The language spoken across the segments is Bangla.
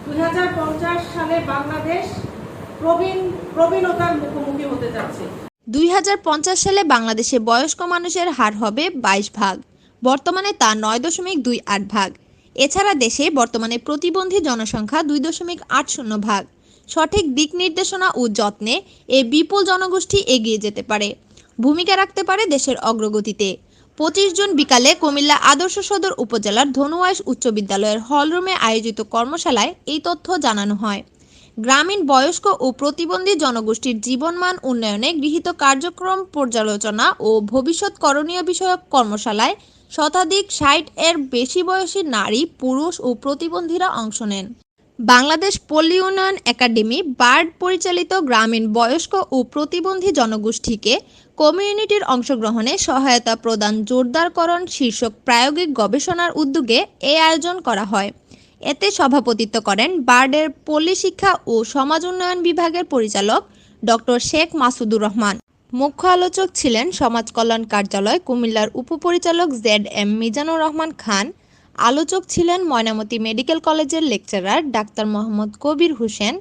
2050 সালে বাংলাদেশ প্রবীণতার মুখোমুখি হতে যাচ্ছে। 2050 সালে বাংলাদেশে বয়স্ক মানুষের হার হবে 22 ভাগ, বর্তমানে তা 9.28 ভাগ। এছাড়া দেশে বর্তমানে প্রতিবন্ধী জনসংখ্যা 2.80 ভাগ। সঠিক দিক নির্দেশনা ও যত্নে এ বিপুল জনগোষ্ঠী এগিয়ে যেতে পারে, ভূমিকা রাখতে পারে দেশের অগ্রগতিতে। 25 জুন বিকালে কুমিল্লা আদর্শ সদর উপজেলার ধনুয়াইশ উচ্চ বিদ্যালয়ের হলরুমে আয়োজিত কর্মশালায় এই তথ্য জানানো হয়। গ্রামীণ বয়স্ক ও প্রতিবন্ধী জনগোষ্ঠীর জীবনমান উন্নয়নে গৃহীত কার্যক্রম পর্যালোচনা ও ভবিষ্যৎ করণীয় বিষয়ক কর্মশালায় শতাধিক 60 এর বেশি বয়সী নারী, পুরুষ ও প্রতিবন্ধীরা অংশ নেন। বাংলাদেশ পল্লী উন্নয়ন একাডেমি বার্ড পরিচালিত গ্রামীণ বয়স্ক ও প্রতিবন্ধী জনগোষ্ঠীকে কমিউনিটির অংশগ্রহণে সহায়তা প্রদান জোরদারকরণ শীর্ষক প্রায়োগিক গবেষণার উদ্যোগে এই আয়োজন করা হয়। এতে সভাপতিত্ব করেন বার্ডের পল্লী শিক্ষা ও সমাজ উন্নয়ন বিভাগের পরিচালক ডক্টর শেখ মাসুদুর রহমান। মুখ্য আলোচক ছিলেন সমাজ কল্যাণ কার্যালয় কুমিল্লার উপপরিচালক ZM মিজানুর রহমান খান। আলোচক ছিলেন ময়নামতি মেডিকেল কলেজের লেকচারার ডাক্তার মোহাম্মদ কবির হোসেন।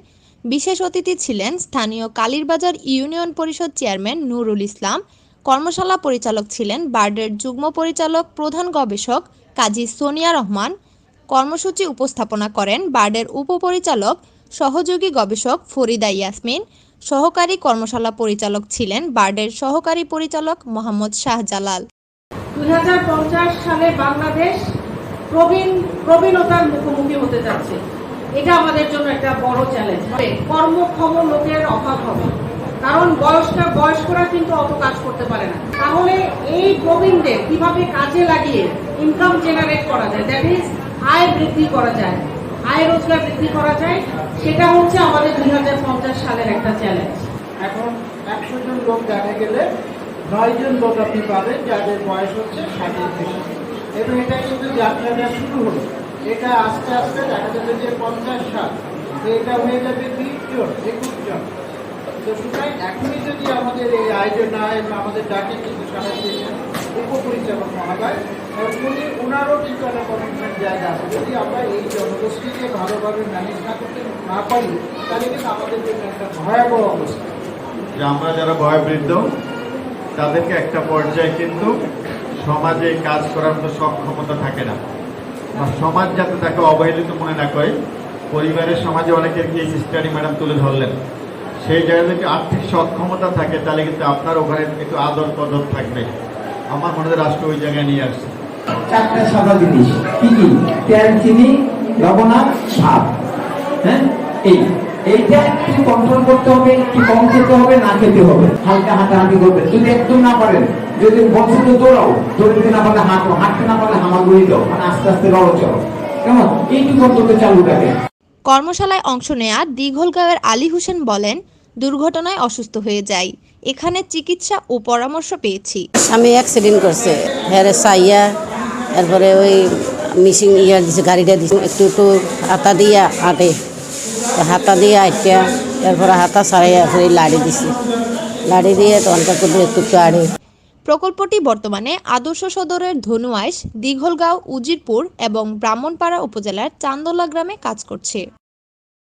বিশেষ অতিথি ছিলেন স্থানীয় কালীরবাজার ইউনিয়ন পরিষদ চেয়ারম্যান নুরুল ইসলাম। কর্মশালা পরিচালক ছিলেন বার্ডের যুগ্ম পরিচালক প্রধান গবেষক কাজী সোনিয়া রহমান। কর্মসূচি উপস্থাপনা করেন বার্ডের উপপরিচালক সহযোগী গবেষক ফরিদা ইয়াসমিন। সহকারী কর্মশালা পরিচালক ছিলেন বার্ডের সহকারী পরিচালক মোহাম্মদ শাহজালাল। 2050 সালে বাংলাদেশ প্রবীণতার মুখোমুখি হতে যাচ্ছে। এটা আমাদের জন্য একটা বড় চ্যালেঞ্জ। কর্মক্ষম লোকের অভাব হবে, কারণ বয়স্করা কিন্তু অত কাজ করতে পারে না। তাহলে এই প্রবীণদের কিভাবে কাজে লাগিয়ে ইনকাম জেনারেট করা যায়, দ্যাট ইজ আয় বৃদ্ধি করা যায়, আয় রোজগার বৃদ্ধি করা যায়, সেটা হচ্ছে আমাদের 2050 সালের একটা চ্যালেঞ্জ। এখন 100 জন লোক দেখা গেলে 9 জন লোক আপনি পাবেন যাদের বয়স হচ্ছে 60-এর বেশি। এবং এটা কিন্তু যাত্রাটা শুরু হলো। এটা আস্তে আস্তে দেখা যাবে যে 50 সাল এটা হয়ে যাবে 20 জন 21 জন। তো সুতরাং এখনই যদি আমাদের এই আয়োজন হয় বা আমাদের ডাকে কিন্তু সারা দেশের উপপরিচালক মহোদয় উনি ওনারও কিন্তু একটা কমিটমেন্ট জায়গা আছে। যদি আমরা এই জনগোষ্ঠীকে ভালোভাবে ম্যানেজ না করতে না পারি তাহলে কিন্তু আমাদের জন্য একটা ভয়াবহ অবস্থা। যে আমরা যারা বয়োবৃদ্ধ তাদেরকে একটা পর্যায়ে কিন্তু সমাজে কাজ করার মতো সক্ষমতা থাকে না, বা সমাজ যাতে তাকে অবহেলিত মনে না করে। পরিবারের সমাজে অনেকের কেস স্টাডি ম্যাডাম তুলে ধরলেন, সেই জায়গায় যদি আর্থিক সক্ষমতা থাকে তাহলে কিন্তু আপনার ওখানে একটু আদর কদর থাকবে। আমার মনে হয় রাষ্ট্র ওই জায়গায় নিয়ে আসছে। 4টা সাদা জিনিস কি কি? তেল, চিনি, লবণ আর সাপ। হ্যাঁ, এইটা একটু কন্ট্রোল করতে হবে, একটু কম খেতে হবে, না খেতে হবে, হালকা হাঁটাহাঁটি করবে। যদি একদম না পারেন, যদি বলছে তো দৌড়াও, দৌড়তে না পারলে হাঁটো, হাঁটতে না পারলে হামাগুড়ি দাও, মানে আস্তে আস্তে লড়ো চলো, কেমন? এইটুকু অন্তত চালু থাকে। কর্মশালায় অংশ নেয়া দীঘলগাঁওয়ের আলী হোসেন বলেন, দুর্ঘটনায় অসুস্থ হয়ে যাই, এখানে চিকিৎসা ও পরামর্শ পেয়েছি। আমি অ্যাক্সিডেন্ট করছে, হ্যাঁ সাইয়া, এরপরে ওই মিশিং ইয়ার দিছে, গাড়িটা দিছে, একটু একটু হাতা দিয়া আটে, হাতা দিয়ে আটটা, এরপরে হাতা সারাইয়া লাড়ি দিছে, লাড়ি দিয়ে তখনকার করতে একটু একটু আড়ে। প্রকল্পটি বর্তমানে আদর্শ সদরের ধনুয়াইশ, দীঘলগাঁও, উজিরপুর এবং ব্রাহ্মণপাড়া উপজেলার চান্দোলা গ্রামে কাজ করছে।